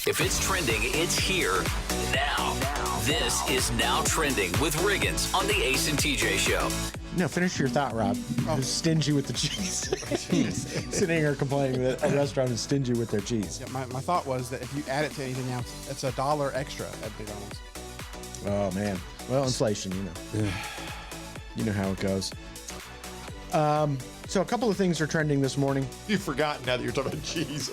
If it's trending, it's here now. This is Now Trending with Riggins on the Ace and TJ Show. No, finish your thought, Rob. Who's stingy with the cheese? Sitting here complaining that a restaurant is stingy with their cheese. Yeah, my thought was that if you add it to anything else, it's $1 extra at McDonald's. Oh, man. Well, inflation, you know. You know how it goes. So a couple of things are trending this morning. You've forgotten now that you're talking about cheese.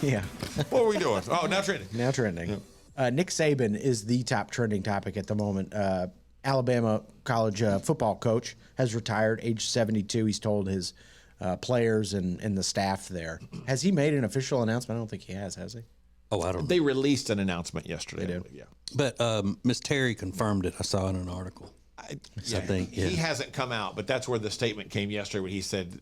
Yeah. What are we doing? Oh, now trending. Now trending. Nick Saban is the top trending topic at the moment. Alabama college football coach has retired, age 72. He's told his players and the staff there. Has he made an official announcement? I don't think he has he? Oh, I don't know. They released an announcement yesterday. They did. Yeah. But Miss Terry confirmed it. I saw in an article. I think he hasn't come out, but that's where the statement came yesterday when he said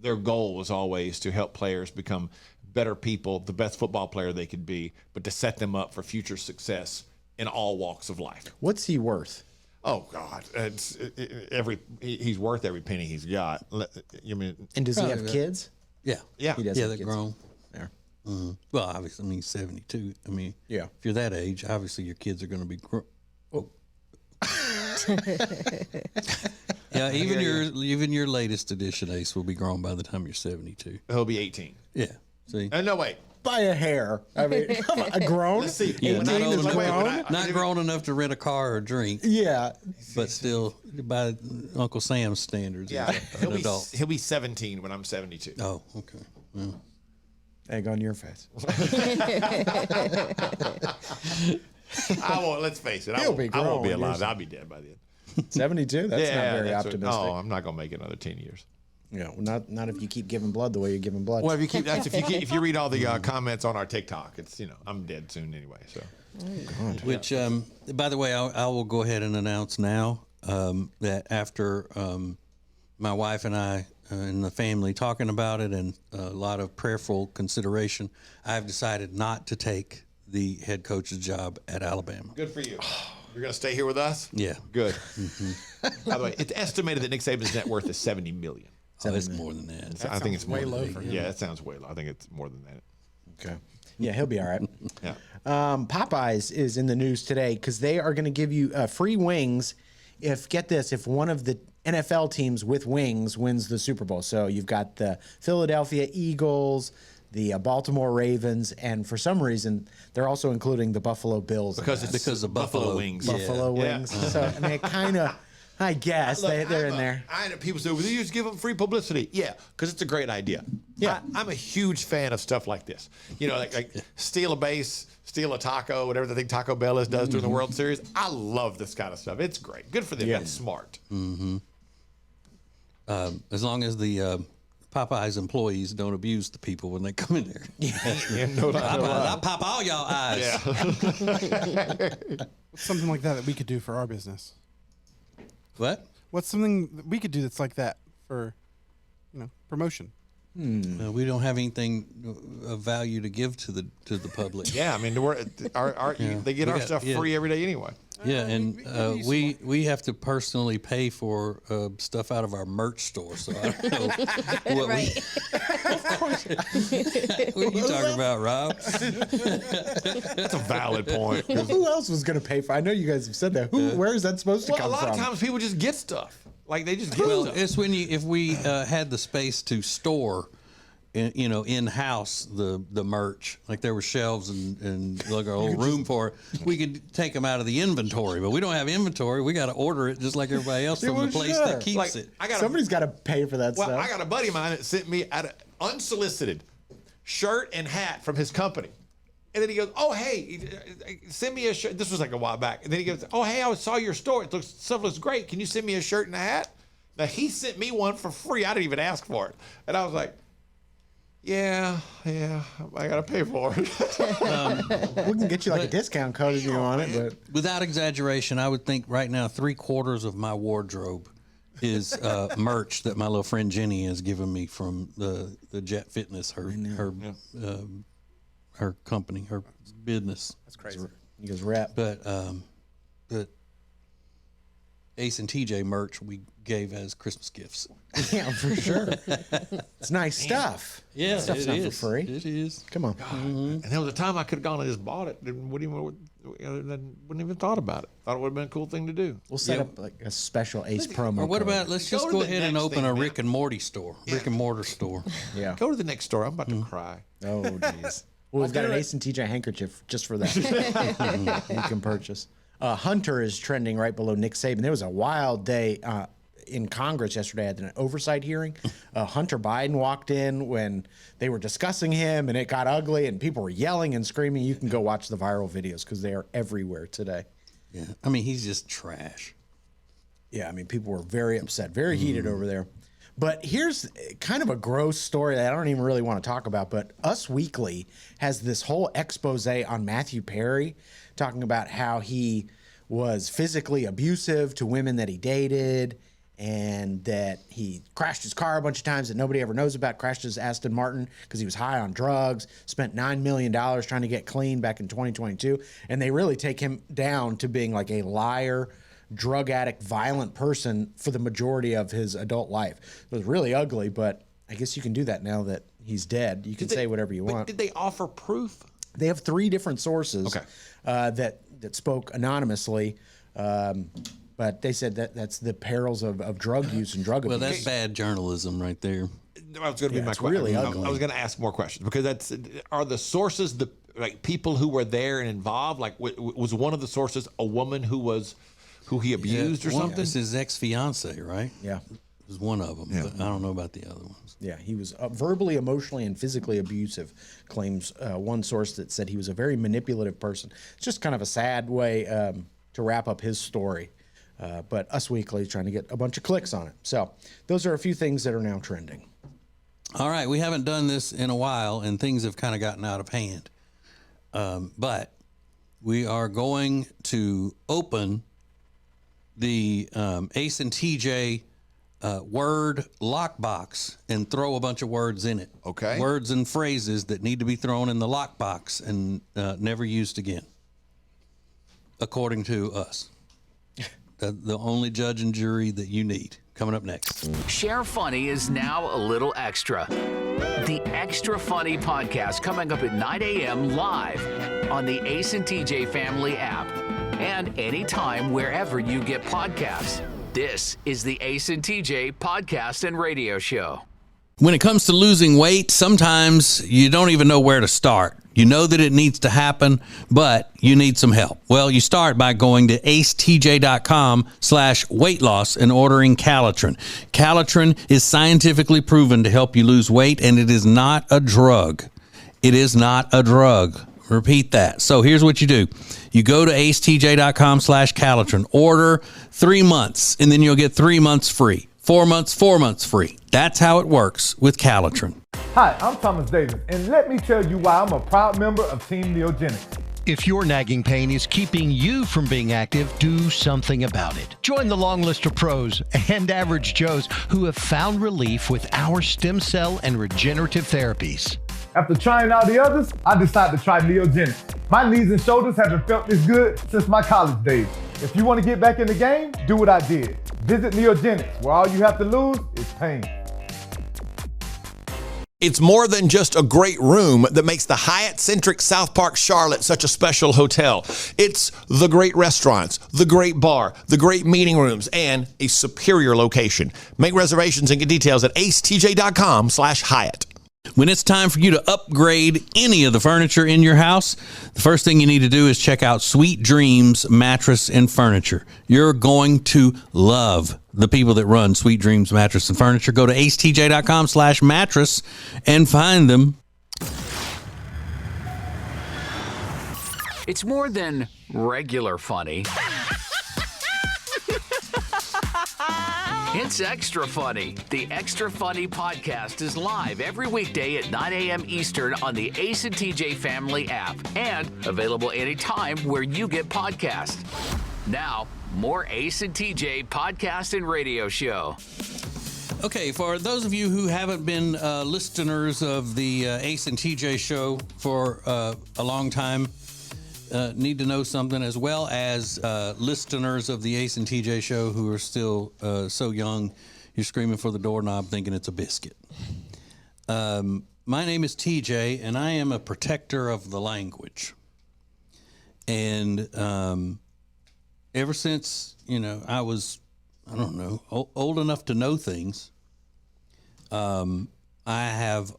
their goal was always to help players become better people, the best football player they could be, but to set them up for future success in all walks of life. What's he worth? Oh God, he's worth every penny he's got. You mean? And does he have kids? Yeah. Yeah. He does. Yeah, have they're kids. grown. There. Well, obviously, I mean, 72. I mean, Yeah. if you're that age, obviously your kids are going to be grown. Oh. Yeah, even your latest edition, Ace, will be grown by the time you're 72. He'll be 18. Yeah. See? No, wait. By a hair. I mean, come on, a grown? Let's see. 18 not old is enough- grown? Not grown enough to rent a car or drink, Yeah. but still by Uncle Sam's standards. Yeah, An adult. he'll be 17 when I'm 72. Oh, okay. Well, Egg on your face. I won't. Let's face it. I He'll won't be be grown, alive. you're I'll be dead by then. 72? That's not very that's optimistic. No, I'm not gonna make it another 10 years. Yeah, well, not if you keep giving blood the way you're giving blood. Well, if you read all the comments on our TikTok, it's I'm dead soon anyway. So which, by the way, I will go ahead and announce now that after my wife and I and the family talking about it and a lot of prayerful consideration, I've decided not to take the head coach's job at Alabama. good for you. You're gonna stay here with us. Yeah. Good. By the way, it's estimated that Nick Saban's net worth is $70 million. Oh, it's more than that. I think it's more way than low that. for him. Yeah, that sounds way low. I think it's more than that. Okay. Yeah, he'll be all right. Yeah. Popeyes is in the news today because they are going to give you free wings if one of the NFL teams with wings wins the Super Bowl. So you've got the Philadelphia Eagles, the Baltimore Ravens, and for some reason they're also including the Buffalo Bills. Because of Buffalo wings. Buffalo Yeah. wings. So I mean, it kind of, I guess they're in there. I know people say, well, you just give them free publicity. Yeah, because it's a great idea. Yeah. I'm a huge fan of stuff like this. Like steal a base, steal a taco, whatever the thing Taco Bell does during the World Series. I love this kind of stuff. It's great. Good for them. Yeah. That's smart. As long as the Popeyes employees don't abuse the people when they come in there. Yeah, no doubt. I pop all y'all eyes. Yeah. Something like that we could do for our business. What? What's something that we could do that's like that for, promotion? We don't have anything of value to give to the public. Yeah, I mean, they get our stuff free every day anyway. Yeah, and we have to personally pay for stuff out of our merch store. So I don't know what Right. what are you talking about, Rob? That's a valid point. Who else was going to pay for? I know you guys have said that. Where is that supposed to Well, a come lot from? of times people just get stuff. Like they just get Well, stuff. it's if we had the space to store, in house the merch, like there were shelves and like our whole room for it, we could take them out of the inventory. But we don't have inventory. We got to order it just like everybody else from well, the place sure. that keeps Like, it. Somebody's got to pay for that Well, stuff. I got a buddy of mine that sent me an unsolicited shirt and hat from his company. And then he goes, oh, hey, send me a shirt. This was like a while back. And then he goes, oh, hey, I saw your store. Stuff looks great. Can you send me a shirt and a hat? Now, he sent me one for free. I didn't even ask for it. And I was like, yeah, I got to pay for it. We can get you like a discount code if you want it, but Without exaggeration, I would think right now 3/4 of my wardrobe is merch that my little friend Jenny has given me from the Jet Fitness, her company, her business. That's crazy. you guys rap. But Ace and TJ merch, we gave as Christmas gifts. Yeah, for sure. It's nice stuff. Yeah, Stuff's not for free. It is. Come on. And there was a time I could have gone and just bought it and wouldn't even thought about it. Thought it would have been a cool thing to do. We'll set up like a special Ace promo. Or what code. about, let's just Go to go the ahead and next open thing, a man. Rick and Morty store, Rick and Mortar store. Yeah. Go to the next store. I'm about to cry. Oh, jeez. Well, we've got an Ace and TJ handkerchief just for that. You can purchase. Hunter is trending right below Nick Saban. There was a wild day in Congress yesterday at an oversight hearing. Hunter Biden walked in when they were discussing him, and it got ugly, and people were yelling and screaming. You can go watch the viral videos because they are everywhere today. Yeah, I mean, he's just trash. Yeah, I mean, people were very upset, very heated over there. But here's kind of a gross story that I don't even really want to talk about, but Us Weekly has this whole expose on Matthew Perry talking about how he was physically abusive to women that he dated and that he crashed his car a bunch of times that nobody ever knows about, crashed his Aston Martin because he was high on drugs, spent $9 million trying to get clean back in 2022. And they really take him down to being like a liar, drug addict, violent person for the majority of his adult life. It was really ugly, but I guess you can do that now that he's dead. You can say whatever you want. Did they offer proof? They have 3 different sources that spoke anonymously, but they said that that's the perils of drug use and drug abuse. Well, that's bad journalism right there. That was going to be my it's question. really I ugly. was going to ask more questions because are the sources like people who were there and involved? Like was one of the sources a woman who he abused or something? It's his ex-fiance, right? Yeah. It was one of them, but I don't know about the other ones. Yeah, he was verbally, emotionally, and physically abusive, claims one source that said he was a very manipulative person. It's just kind of a sad way to wrap up his story. But Us Weekly is trying to get a bunch of clicks on it. So those are a few things that are now trending. All right, we haven't done this in a while, and things have kind of gotten out of hand. But we are going to open the Ace and TJ word lockbox and throw a bunch of words in it. Okay. Words and phrases that need to be thrown in the lockbox and never used again, according to us. The only judge and jury that you need. Coming up next. Share Funny is now a little extra. The Extra Funny podcast coming up at 9 a.m. live on the Ace and TJ Family app and anytime wherever you get podcasts. This is the Ace and TJ podcast and radio show. When it comes to losing weight, sometimes you don't even know where to start. You know that it needs to happen, but you need some help. Well, you start by going to acetj.com/weight loss and ordering Calitrin. Calitrin is scientifically proven to help you lose weight, and it is not a drug. It is not a drug. Repeat that. So here's what you do. You go to acetj.com/Calitrin, order 3 months, and then you'll get 3 months free. 4 months free. That's how it works with Calitrin. Hi, I'm Thomas Davis, and let me tell you why I'm a proud member of Team Neogenics. If your nagging pain is keeping you from being active, do something about it. Join the long list of pros and average Joes who have found relief with our stem cell and regenerative therapies. After trying all the others, I decided to try Neogenics. My knees and shoulders haven't felt this good since my college days. If you want to get back in the game, do what I did. Visit Neogenics, where all you have to lose is pain. It's more than just a great room that makes the Hyatt-centric South Park Charlotte such a special hotel. It's the great restaurants, the great bar, the great meeting rooms, and a superior location. Make reservations and get details at acetj.com/Hyatt. When it's time for you to upgrade any of the furniture in your house, the first thing you need to do is check out Sweet Dreams Mattress and Furniture. You're going to love the people that run Sweet Dreams Mattress and Furniture. Go to acetj.com/mattress and find them. It's more than regular funny. It's extra funny. The Extra Funny podcast is live every weekday at 9 a.m. Eastern on the Ace and TJ Family app and available anytime where you get podcasts. Now, more Ace and TJ podcast and radio show. Okay, for those of you who haven't been listeners of the Ace and TJ show for a long time, need to know something, as well as listeners of the Ace and TJ show who are still so young, you're screaming for the doorknob thinking it's a biscuit. My name is TJ, and I am a protector of the language. And ever since, I was, I don't know, old enough to know things, I have,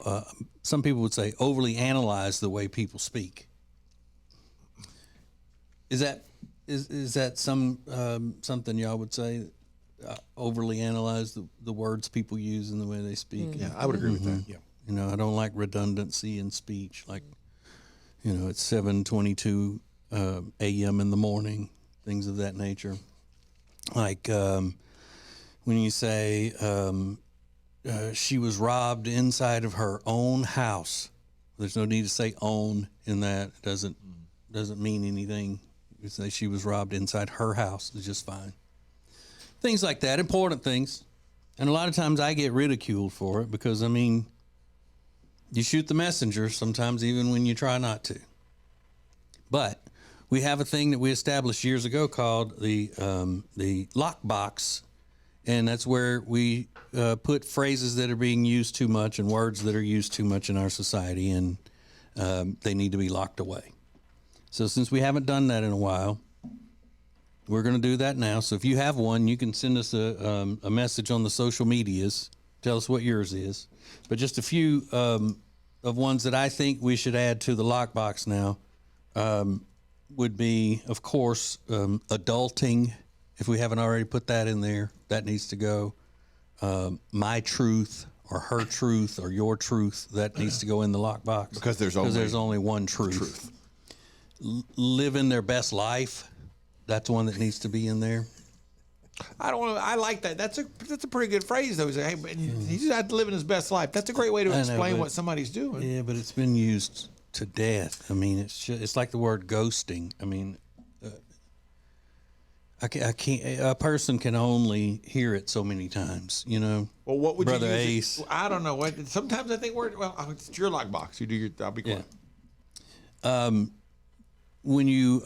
some people would say, overly analyzed the way people speak. Is that something y'all would say? Overly analyze the words people use and the way they speak. Yeah, I would agree with that. Yeah. I don't like redundancy in speech. Like, it's 7:22 a.m. in the morning, things of that nature. Like when you say she was robbed inside of her own house. There's no need to say own in that. It doesn't mean anything. You say she was robbed inside her house. It's just fine. Things like that, important things. And a lot of times I get ridiculed for it because, you shoot the messenger sometimes even when you try not to. But we have a thing that we established years ago called the lockbox, and that's where we put phrases that are being used too much and words that are used too much in our society, and they need to be locked away. So since we haven't done that in a while, we're going to do that now. So if you have one, you can send us a message on the social medias. Tell us what yours is. But just a few of ones that I think we should add to the lockbox now would be, of course, adulting. If we haven't already put that in there, that needs to go. My truth or her truth or your truth, that needs to go in the lockbox. Because there's only one truth. Living their best life, that's one that needs to be in there. I like that. That's a pretty good phrase, though. Hey, he just had to live in his best life. That's a great way to explain what somebody's doing. Yeah, but it's been used to death. It's like the word ghosting. I can't. A person can only hear it so many times. Well, what would Brother you Ace? I don't know. Sometimes I think it's your lockbox. You do your. I'll be quiet. Yeah. When you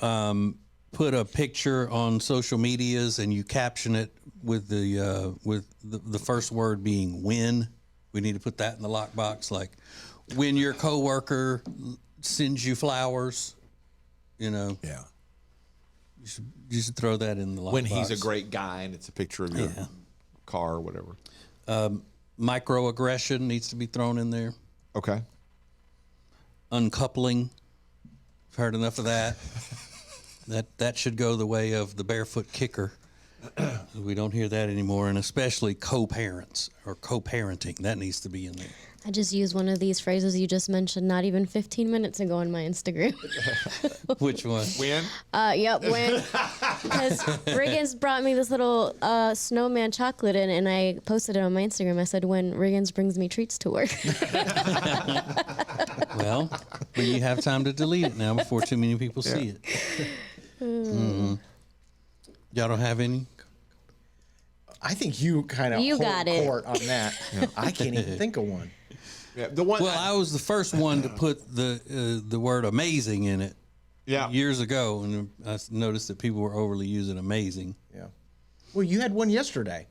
put a picture on social medias and you caption it with the first word being "when," we need to put that in the lockbox. Like when your coworker sends you flowers, Yeah. You should throw that in the lockbox. When he's a great guy and it's a picture of your car or whatever. Microaggression needs to be thrown in there. Okay. Uncoupling. I've heard enough of that. That should go the way of the barefoot kicker. We don't hear that anymore, and especially co-parents or co-parenting. That needs to be in there. I just used one of these phrases you just mentioned not even 15 minutes ago on my Instagram. Which one? When? Yep, when. Because Riggins brought me this little snowman chocolate and I posted it on my Instagram. I said, when Riggins brings me treats to work. Well, you have time to delete it now before too many people see it. Mm-hmm. Y'all don't have any? I think you kind of hold got it. court on that. I can't even think of one. Yeah, the one. Well, I was the first one to put the word amazing in it. Yeah. Years ago, and I noticed that people were overly using amazing. Yeah. Well, you had one yesterday,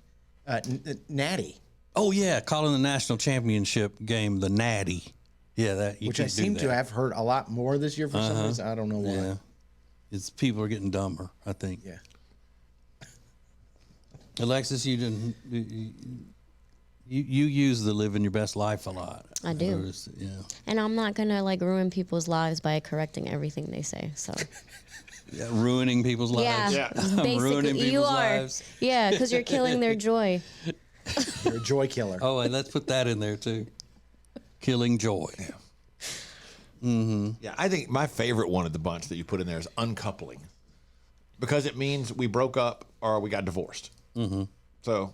natty. Oh yeah, calling the national championship game the natty. Yeah, that you Which I can't do seem that. to have heard a lot more this year for some reason. I don't know why. Yeah, it's people are getting dumber. I think. Yeah. Alexis, you didn't. You use the living your best life a lot. I do. Noticed, yeah. And I'm not going to ruin people's lives by correcting everything they say. So. Yeah, ruining people's lives. Yeah, I'm basically, ruining people's you are. lives. Yeah, because you're killing their joy. You're a joy killer. Oh, and let's put that in there too. Killing joy. Yeah. Mm-hmm. Yeah, I think my favorite one of the bunch that you put in there is uncoupling, because it means we broke up or we got divorced. Mm-hmm. So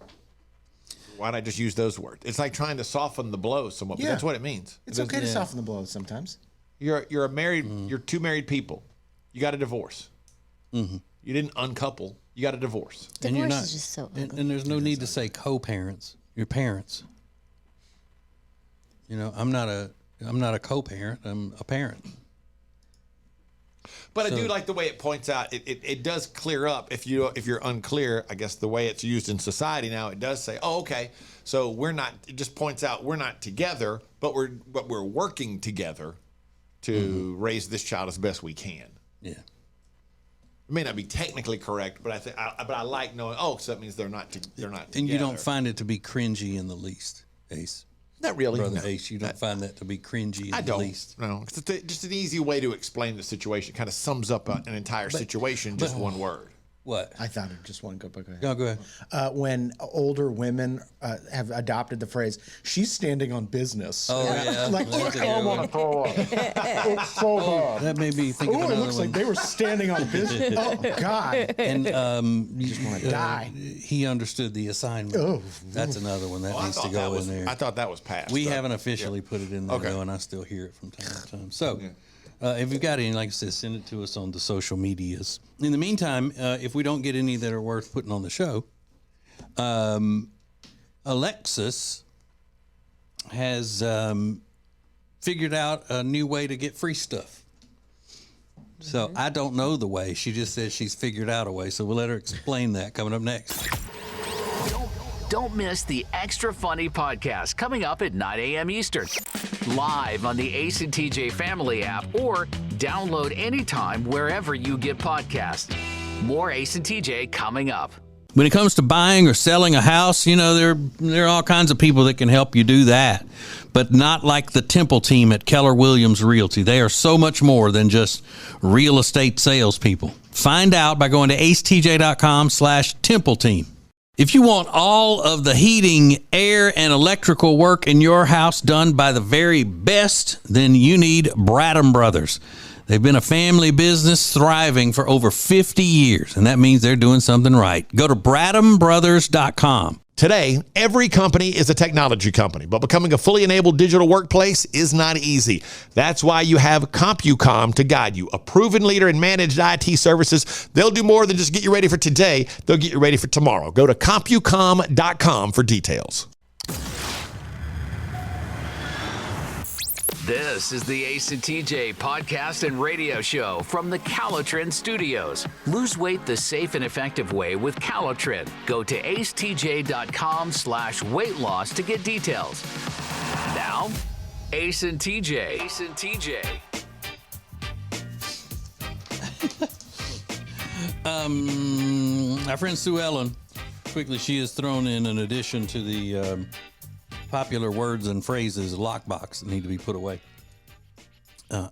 why not just use those words? It's like trying to soften the blow somewhat. But that's what it means. It's okay to soften the blow sometimes. You're a married. You're two married people. You got a divorce. Mm-hmm. You didn't uncouple. You got a divorce. And you're Divorce not, is just so ugly. and there's no need to say co-parents. You're parents. I'm not a co-parent. I'm a parent. But I do like the way it points out. It does clear up if you're unclear. I guess the way it's used in society now, it does say, "Oh, okay, so we're not." It just points out we're not together, but we're working together to raise this child as best we can. Yeah. It may not be technically correct, but I like knowing. Oh, so that means they're not together. And you don't find it to be cringy in the least, Ace. Not really, Brother no. Ace. You don't find that to be cringy in the least. No, it's just an easy way to explain the situation. Kind of sums up an entire situation, just one word. What? I thought it just one. Go ahead. No, go ahead. When older women have adopted the phrase, "She's standing on business." Oh yeah, Like, that's a I good want one. to throw up. It's so bad. That made me think of Oh, it another looks one. like they were standing on business. Oh God. And You just want to die. He understood the assignment. Oh. That's another one that needs to go in there. I thought that was passed. We haven't officially put it in there, though, and I still hear it from time to time. So, if you've got any, like I said, send it to us on the social medias. In the meantime, if we don't get any that are worth putting on the show, Alexis has figured out a new way to get free stuff. So I don't know the way. She just says she's figured out a way. So we'll let her explain that coming up next. Don't miss the Extra Funny podcast coming up at 9 a.m. Eastern. Live on the Ace and TJ Family app or download anytime wherever you get podcasts. More Ace and TJ coming up. When it comes to buying or selling a house, you know, there are all kinds of people that can help you do that, but not like the Temple team at Keller Williams Realty. They are so much more than just real estate salespeople. Find out by going to acetj.com/Temple team. If you want all of the heating, air, and electrical work in your house done by the very best, then you need Bradham Brothers. They've been a family business thriving for over 50 years, and that means they're doing something right. Go to BradhamBrothers.com. Today, every company is a technology company, but becoming a fully enabled digital workplace is not easy. That's why you have CompuCom to guide you, a proven leader in managed IT services. They'll do more than just get you ready for today. They'll get you ready for tomorrow. Go to CompuCom.com for details. This is the Ace and TJ podcast and radio show from the Calotren Studios. Lose weight the safe and effective way with Calotren. Go to acetj.com/weight loss to get details. Now, Ace and TJ. Ace and TJ. Our friend Sue Ellen, quickly, she has thrown in an addition to the popular words and phrases lockbox that need to be put away.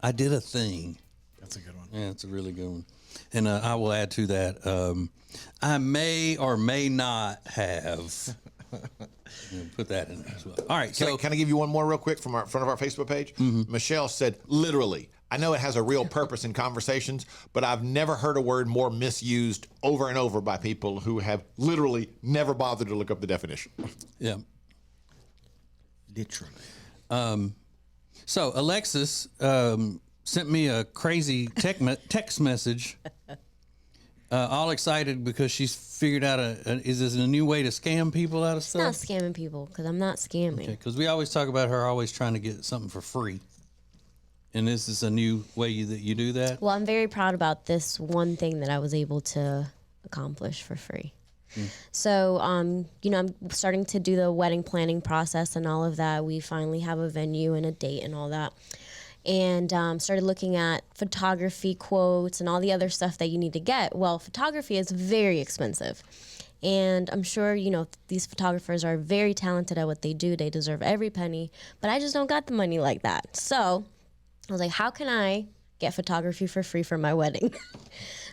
I did a thing. That's a good one. Yeah, it's a really good one. And I will add to that, I may or may not have put that in there as well. All right, Can I give you one more real quick from our front of our Facebook page? Michelle said, literally, I know it has a real purpose in conversations, but I've never heard a word more misused over and over by people who have literally never bothered to look up the definition. Yeah. Literally. So Alexis sent me a crazy text message, all excited because she's figured out is this a new way to scam people out of stuff? Not scamming people, because I'm not scamming. Because we always talk about her always trying to get something for free. And this is a new way that you do that? Well, I'm very proud about this one thing that I was able to accomplish for free. So, I'm starting to do the wedding planning process and all of that. We finally have a venue and a date and all that. And started looking at photography quotes and all the other stuff that you need to get. Well, photography is very expensive. And I'm sure, these photographers are very talented at what they do. They deserve every penny. But I just don't got the money like that. So I was like, how can I get photography for free for my wedding?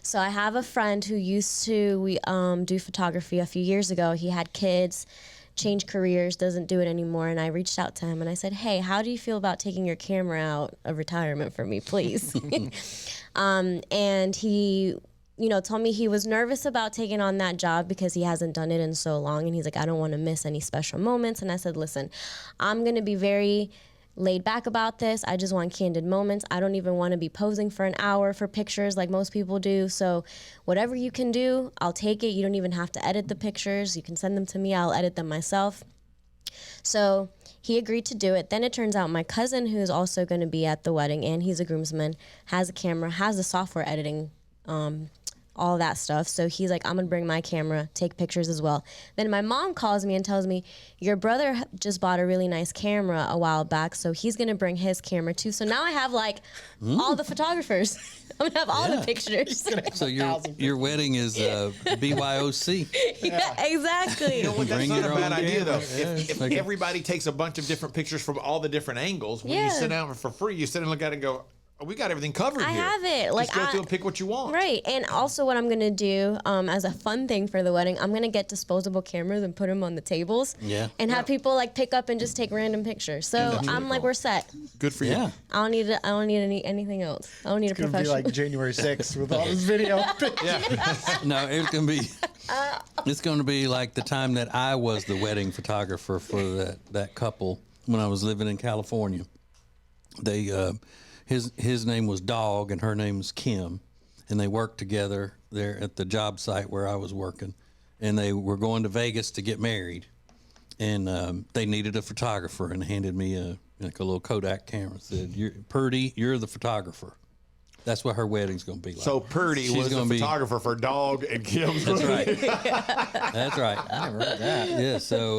So I have a friend who used to do photography a few years ago. He had kids, changed careers, doesn't do it anymore. And I reached out to him and I said, hey, how do you feel about taking your camera out of retirement for me, please? And he, told me he was nervous about taking on that job because he hasn't done it in so long. And he's like, I don't want to miss any special moments. And I said, listen, I'm going to be very laid back about this. I just want candid moments. I don't even want to be posing for an hour for pictures like most people do. So whatever you can do, I'll take it. You don't even have to edit the pictures. You can send them to me. I'll edit them myself. So he agreed to do it. Then it turns out my cousin, who's also going to be at the wedding, and he's a groomsman, has a camera, has the software editing, all that stuff. So he's like, I'm going to bring my camera, take pictures as well. Then my mom calls me and tells me, your brother just bought a really nice camera a while back, so he's going to bring his camera too. So now I have like all the photographers. I'm going to have all the pictures. So your wedding is BYOC. Yeah, exactly. You know what? That's Bring not a your bad own idea, though. camera. Yeah, If like everybody takes a bunch of different pictures from all the different angles, when you Yeah. sit down for free, you sit and look at it and go, oh, we got everything covered I here. have it. Like, Just go through and pick what you want. Right. And also what I'm going to do as a fun thing for the wedding, I'm going to get disposable cameras and put them on the tables. Yeah. And have people like pick up and just take random pictures. So I'm like, we're set. Good for you. Yeah. I don't need anything else. I don't need a It's gonna be professional. like January 6th with all this video. No, it's going to be like the time that I was the wedding photographer for that couple when I was living in California. They his name was Dog and her name was Kim, and they worked together there at the job site where I was working, and they were going to Vegas to get married, and they needed a photographer and handed me a little Kodak camera. Said, "You're the photographer." That's what her wedding's going to be like. So Purdy She's was the gonna be- photographer for Dog and Kim's. That's right. That's right. I never heard that. Yeah. So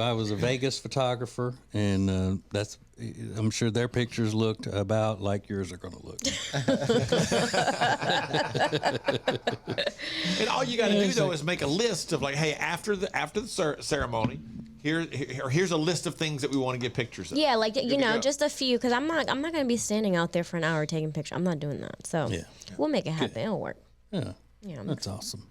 I was a Vegas photographer, and I'm sure their pictures looked about like yours are going to look. And all you got to do though is make a list of like, hey, after the ceremony, here's a list of things that we want to get pictures of. Yeah, like, Good to go. just a few, because I'm not going to be standing out there for an hour taking pictures. I'm not doing that. So Yeah. we'll make it happen. It'll work. Yeah. Yeah, That's awesome.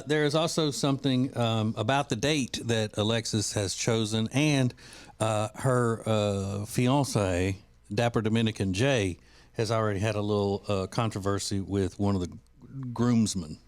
There is also something about the date that Alexis has chosen, and her fiance, Dapper Dominican Jay, has already had a little controversy with one of the groomsmen.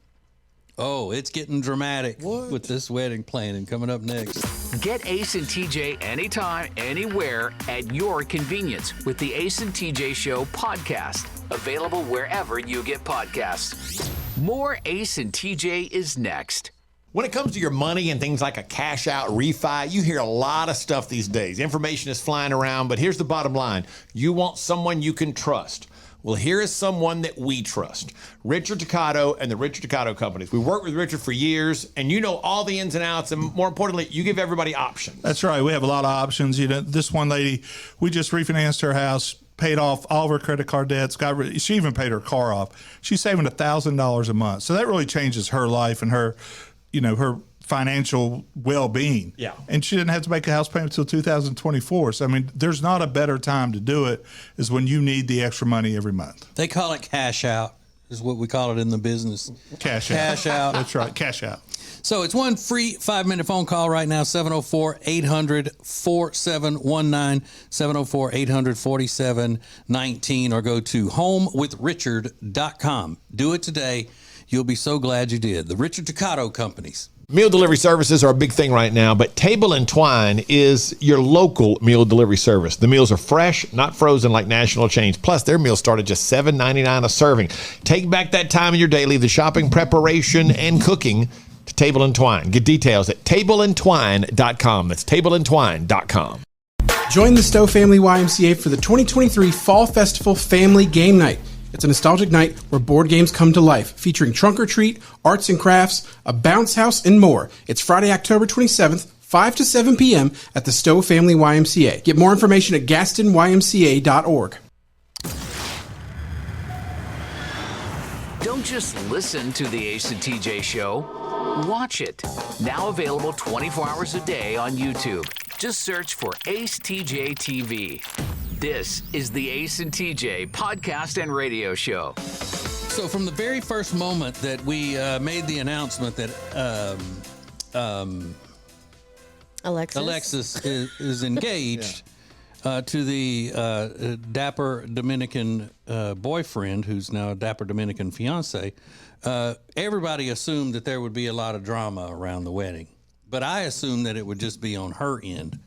Oh, it's getting dramatic with this wedding planning coming up next. Get Ace and TJ anytime, anywhere, at your convenience with the Ace and TJ Show podcast. Available wherever you get podcasts. More Ace and TJ is next. When it comes to your money and things like a cash out refi, you hear a lot of stuff these days. Information is flying around, but here's the bottom line. You want someone you can trust. Well, here is someone that we trust. Richard Toccato and the Richard Toccato Companies. We worked with Richard for years, and you know all the ins and outs, and more importantly, you give everybody options. That's right. We have a lot of options. You know, this one lady, we just refinanced her house, paid off all of her credit card debts. She even paid her car off. She's saving $1,000 a month. So that really changes her life and her, her financial well-being. Yeah. And she didn't have to make a house payment until 2024. So, I mean, there's not a better time to do it is when you need the extra money every month. They call it cash out, is what we call it in the business. Cash out. Cash out. That's right. Cash out. So it's one free 5-minute phone call right now, 704-800-4719, 704-800-4719, or go to homewithrichard.com. Do it today. You'll be so glad you did. The Richard Toccato Companies. Meal delivery services are a big thing right now, but Table and Twine is your local meal delivery service. The meals are fresh, not frozen like national chains. Plus, their meals start at just $7.99 a serving. Take back that time in your day, leave the shopping, preparation, and cooking to Table and Twine. Get details at tableandtwine.com. That's tableandtwine.com. Join the Stowe Family YMCA for the 2023 Fall Festival Family Game Night. It's a nostalgic night where board games come to life, featuring trunk or treat, arts and crafts, a bounce house, and more. It's Friday, October 27th, 5 to 7 p.m. at the Stowe Family YMCA. Get more information at gastonymca.org. Don't just listen to the Ace and TJ Show. Watch it. Now available 24 hours a day on YouTube. Just search for Ace TJ TV. This is the Ace and TJ podcast and radio show. So from the very first moment that we made the announcement that Alexis is engaged to the dapper Dominican boyfriend, who's now a dapper Dominican fiance, everybody assumed that there would be a lot of drama around the wedding. But I assumed that it would just be on her end.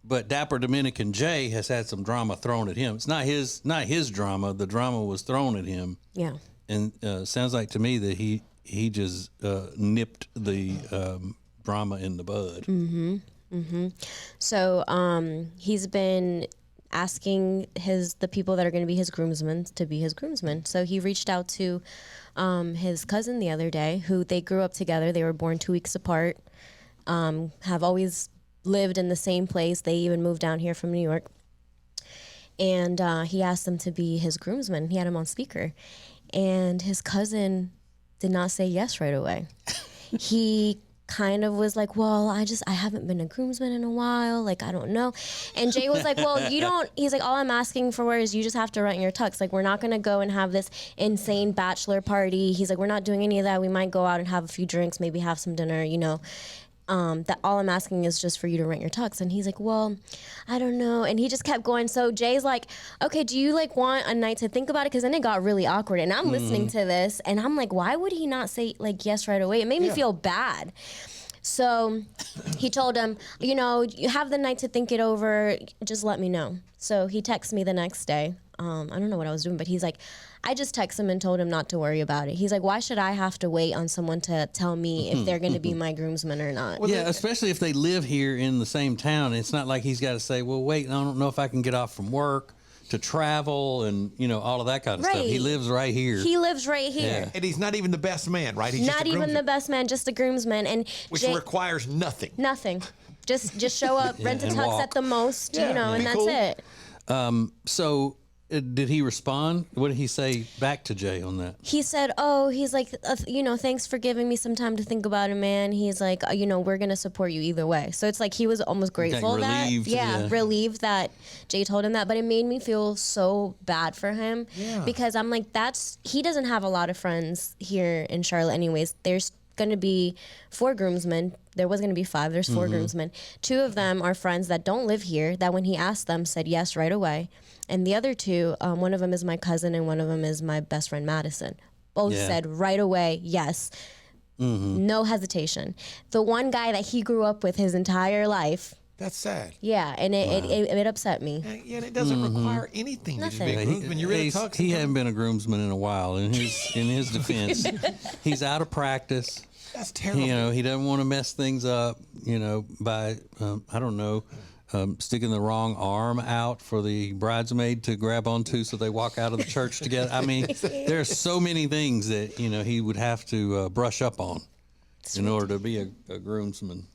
But Dapper Dominican Jay has had some drama thrown at him. It's not his drama. The drama was thrown at him. Yeah. And sounds like to me that he just nipped the drama in the bud. Mm-hmm. So he's been asking the people that are going to be his groomsmen to be his groomsmen. So he reached out to his cousin the other day, who they grew up together. They were born 2 weeks apart, have always lived in the same place. They even moved down here from New York. And he asked them to be his groomsmen. He had him on speaker. And his cousin did not say yes right away. He kind of was like, well, I haven't been a groomsman in a while. Like, I don't know. And Jay was like, well, he's like, all I'm asking for is you just have to rent your tux. Like, we're not going to go and have this insane bachelor party. He's like, we're not doing any of that. We might go out and have a few drinks, maybe have some dinner, that all I'm asking is just for you to rent your tux. And he's like, well, I don't know. And he just kept going. So Jay's like, okay, do you like want a night to think about it? Because then it got really awkward. And I'm listening to this and I'm like, why would he not say like yes right away? It made me feel bad. So he told him, you have the night to think it over. Just let me know. So he texted me the next day. I don't know what I was doing, but he's like, I just texted him and told him not to worry about it. He's like, why should I have to wait on someone to tell me if they're going to be my groomsmen or not? Yeah, especially if they live here in the same town. It's not like he's got to say, well, wait, I don't know if I can get off from work to travel and, all of that kind of stuff. He lives right here. He lives right here. Yeah. And he's not even the best man, right? He's not even the best man, just a groomsman. And which requires nothing. Nothing. Just show up, rent a tux walk. at the most, and that's it. So did he respond? What did he say back to Jay on that? He said, he's like, thanks for giving me some time to think about it, man. He's like, we're going to support you either way. So it's like he was almost grateful relieved that Jay told him that. But it made me feel so bad for him because I'm like, he doesn't have a lot of friends here in Charlotte anyways. There's going to be 4 groomsmen. There was going to be 5. There's 4 groomsmen. 2 of them are friends that don't live here that when he asked them said yes right away. And the other 2, one of them is my cousin and one of them is my best friend, Madison. Both said right away, yes. No hesitation. The one guy that he grew up with his entire life. That's sad. Yeah, and it upset me. Yeah, and it doesn't require anything to be a groomsman. He hadn't been a groomsman in a while. In his defense, he's out of practice. That's terrible. He doesn't want to mess things up, by, I don't know, sticking the wrong arm out for the bridesmaid to grab onto so they walk out of the church together. I mean, there's so many things that, he would have to brush up on in order to be a groomsman.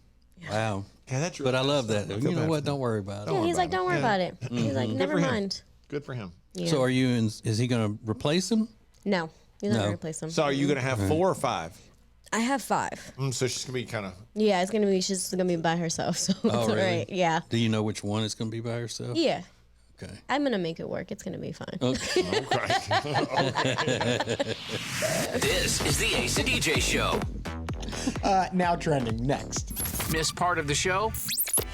Yeah. Wow. Yeah, that's but I love that. You know what? Don't worry about it. Yeah, he's like, don't worry about it. He's like, never mind. Good for him. Yeah. So is he going to replace him? No, he's not going to replace him. So are you going to have 4 or 5? I have 5. So she's going to be kind of... Yeah, she's going to be by herself. So it's all right. Yeah. Do you know which one is going to be by herself? Yeah. Okay. I'm going to make it work. It's going to be fine. Okay. This is the Ace and DJ Show. Now trending next. Miss part of the show?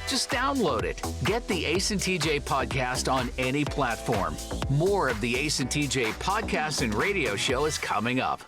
Just download it. Get the Ace and TJ podcast on any platform. More of the Ace and TJ podcast and radio show is coming up.